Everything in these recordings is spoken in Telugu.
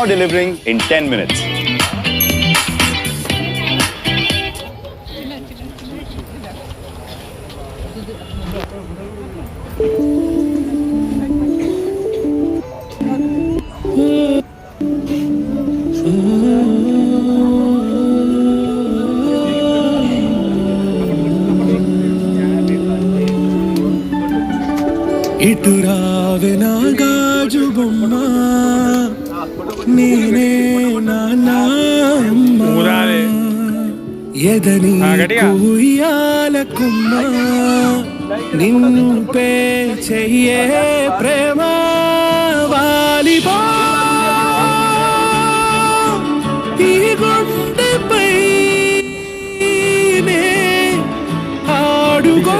now delivering in 10 minutes. ఇటురావే నా గాజు బొమ్మ నేనే నాన్నమ్మ ఎదని కుయ్యాల కుమ్మ నిన్నుపే చెయ్యే ప్రేమ వాలిబా ఈ గుండెపై నే ఆడుగో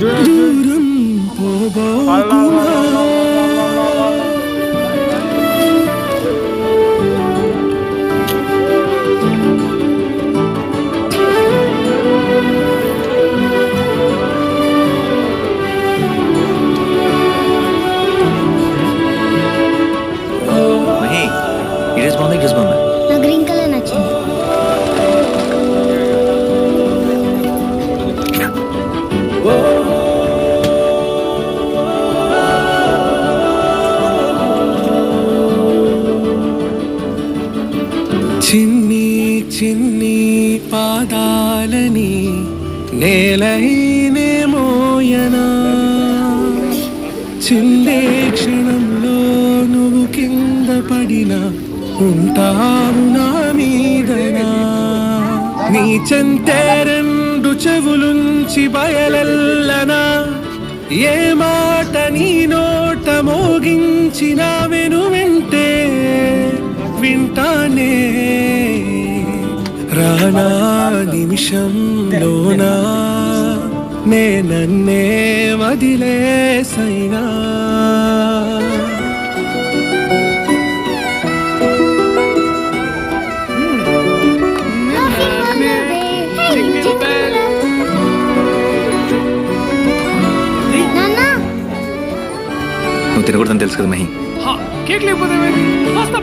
దూరం పోబోకుమా గ్రీన్ కలర్ నచ్చింది. చిన్ని చిన్ని పాదాలని నేలైనే మోయనా చిందే క్షణంలో నువ్వు కింద పడినా ఉంటావు నా మీదనా నీ చెంతే రెండు చెవులుంచి బయలెల్లనా ఏ మాట నీ నోట మోగించిన వెను వింటే వింటానే రానా నిమిషంలోనా నే నన్నే వదిలేసైనా నువ్వు తినకూడదని తెలుసు కదా మహి. కేక్ లేకపోతే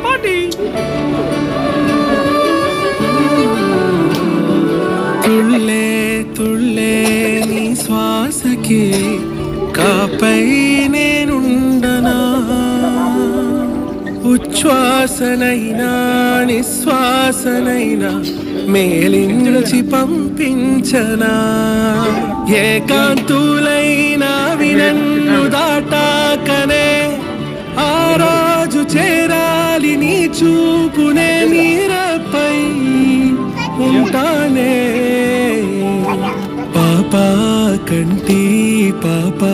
పార్టీ తుళ్ళే తుళ్ళే నీ శ్వాసకి కాపై నేనుండనా ఉచ్ఛ్వాసనైనా నిశ్వాసనైనా మేలించి పంపించనా ఏకాంతులైనా వినన్ను దాటాకనే ఆ రోజు చేరాలి నీ చూపునే మీరపై ఉంటానే పాపా కంటి పాపా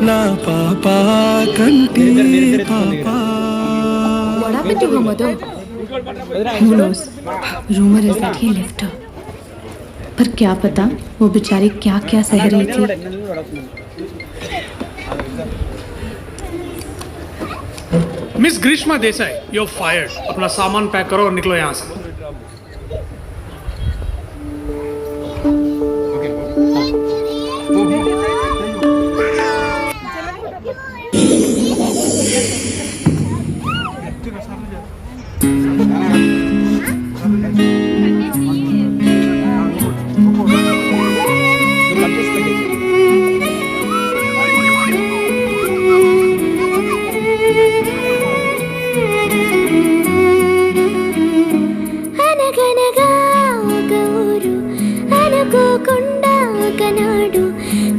నా పాపా కంటి పాపా. What happened to her mother? Who knows? Rumor is that he left her. पर क्या पता वो बेचारी क्या क्या सह रही थी. Miss Greeshma Desai, you're fired. अपना सामान पैक करो और निकलो यहाँ से.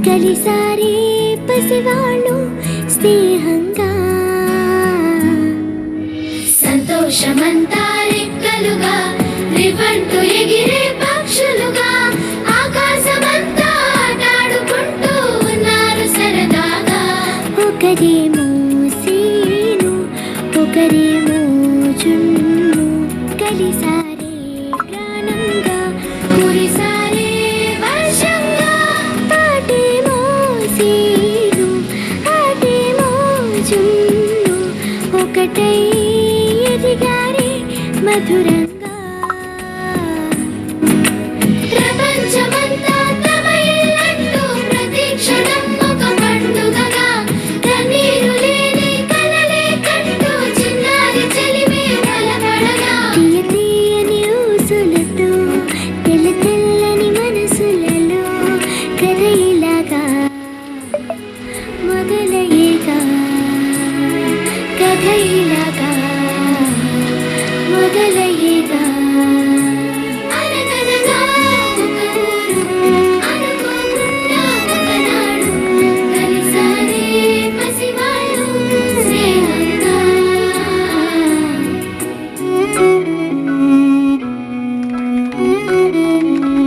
కలిసారే పసివాళ్ళు స్నేహంగా సంతోషమంతా రెక్కలుగా రివంటు ఎగిరే పక్షులుగా ఆకాశమంతా ఆటాడుకుంటూ ఉన్నారు సరదాగా ఒకరేమో సీను ఒకరేమో జున్ను కలిసారే గానంగా కురిసారే వర్షంగా పాటేమో సీను ఆటేమో జున్ను ఒకటై ఎదిగారే మధురంగా ప్రపంచమంతా తమయే ఇలాగా మొదలయ్యేదా అనగనగా ఒక ఊరు అనుకోకుండా ఒకనాడు కలిసారే పసివాళ్ళు స్నేహంగా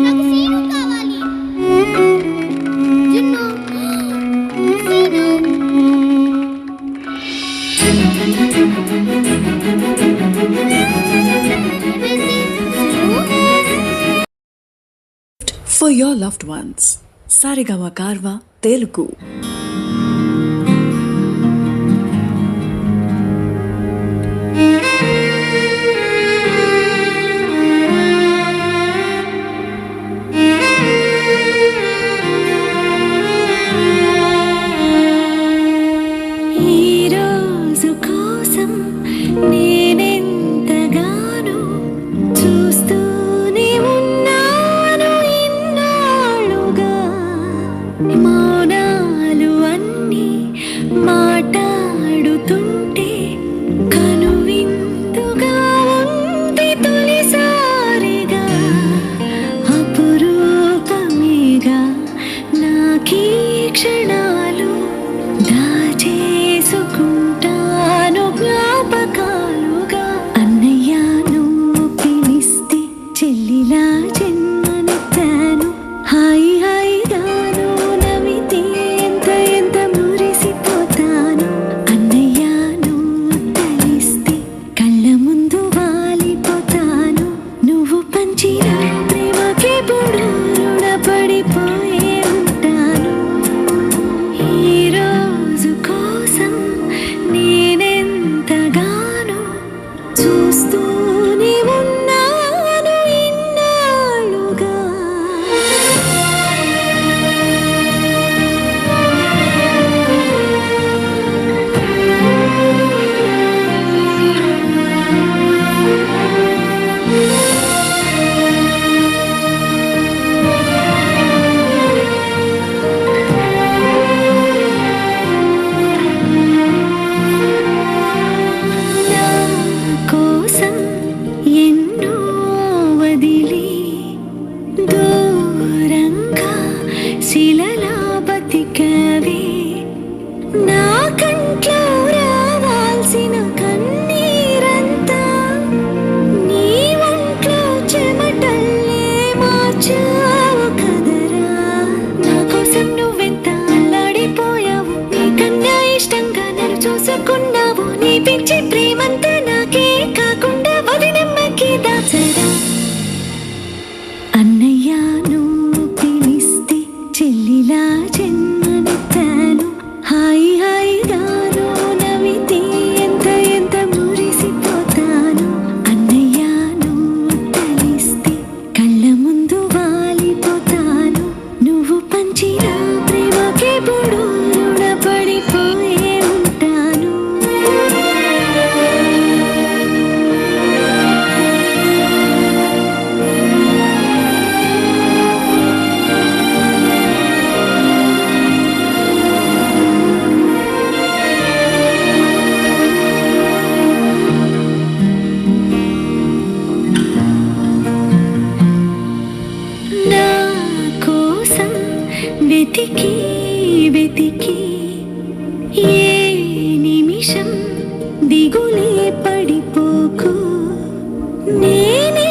నాకు సీను కావాలి జున్ను scene For your loved ones. Sarigama Karva Telugu. ఈ రోజు కోసం నేనెంతగానో చూస్తూనే ఉన్నాను ఇన్నాళ్ళుగా మౌనాలు అన్నీ మాట్లాడుతుంటే కనువిందుగా ఉంది తొలిసారిగా అపురూపమేగా నాకీ క్షణాలు దాచేసుకుంటాను జ్ఞాపకాలుగా అన్నయ్య నువ్వు పిలిస్తే చెల్లిలా జన్మనెత్తాను హాయి హాయిగాను నవ్వితే ఎంత ఎంత మురిసిపోతాను అన్నయ్య నువ్వు తలిస్తే కళ్ళ ముందు వాలిపోతాను నువ్వు పంచిన ప్రేమకి పొడు రుణపడిపోయే ఉంటాను ఈ రోజు కోసం నేనెంతగానో చూస్తూనే ఉన్నాను ఇన్నాళ్ళుగా నా కోసం ఎన్నో వదిలి దూరంగా శిలలా బతికవే నా కంట్లో రావాల్సిన కన్నీరంతా నీ ఒంట్లో చెమటల్లే మార్చావు కదరా నా కోసం నువ్వెంత అల్లాడిపోయావు నీకన్నా ఇష్టంగా నన్ను చూసుకున్నావు నీ పిచ్చి ప్రేమంతా నాకే కాకుండా వదినమ్మకి దాచరా అన్నయ్య నువ్వు పిలిస్తే చెల్లిలా జన్మనెత్తాను హాయి హాయిగాను నవ్వితే ఎంత ఎంత మురిసిపోతాను అన్నయ్య నువ్వు తలిస్తే కళ్ళ ముందు వాలిపోతాను నువ్వు పంచిన ప్రేమకి పొడు రుణపడిపోయే ఉంటాను నా కోసం వెతికి వెతికి ఏ నిమిషం దిగులే పడిపోకు నేనే